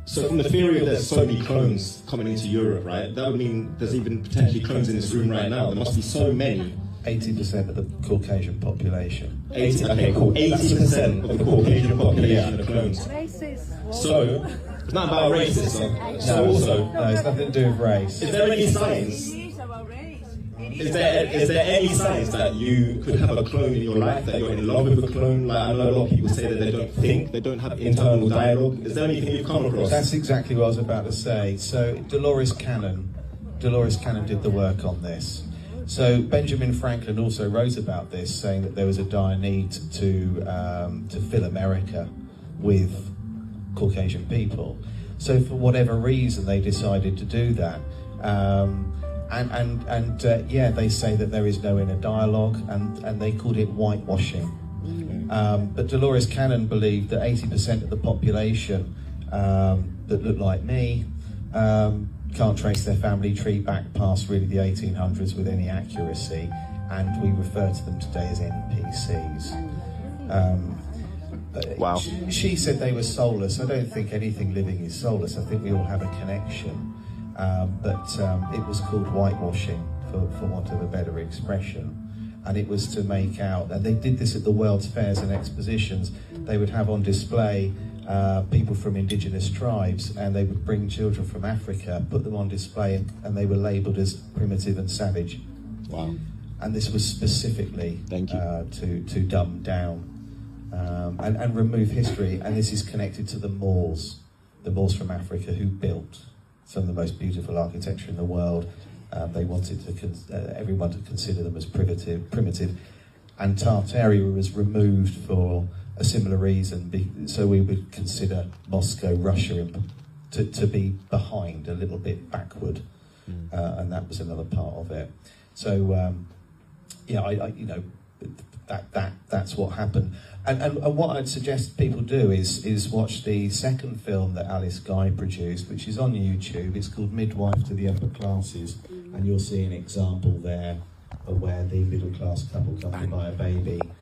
So from the theory of there's so many clones coming into Europe, right? That would mean there's even potentially clones in this room right now. There must be so many. 80% of the Caucasian population. 80, okay, cool. 80% of the Caucasian population are clones. So it's not about racism. So also, no, it's nothing to do with race. Is there any signs? Is there any signs that you could have a clone in your life, that you're in love with a clone? Like, I know a lot of people say that they don't think, they don't have internal dialogue. Is there anything you've come across? That's exactly what I was about to say. So Dolores Cannon did the work on this. So Benjamin Franklin also wrote about this, saying that there was a dire need to fill America with Caucasian people. So for whatever reason, they decided to do that. Yeah, they say that there is no inner dialogue, and they called it whitewashing. But Dolores Cannon believed that 80% of the population that look like me can't trace their family tree back past really the 1800s with any accuracy, and we refer to them today as NPCs. Wow. She said they were soulless. I don't think anything living is soulless. I think we all have a connection. But it was called whitewashing, for want of a better expression. And it was to make out, and they did this at the World's Fairs and expositions, they would have on display people from indigenous tribes, and they would bring children from Africa, put them on display, and they were labelled as primitive and savage. Wow. And this was specifically to dumb down and remove history, and this is connected to the Moors from Africa, who built some of the most beautiful architecture in the world. They wanted everyone to consider them as primitive, and Tartaria was removed for a similar reason, so we would consider Moscow, Russia, to be behind, a little bit backward, and that was another part of it. So yeah, that's what happened. And what I'd suggest people do is watch the second film that Alice Guy produced, which is on YouTube. It's called Midwife to the Upper Classes, and you'll see an example there of where the middle class couple come to buy a baby.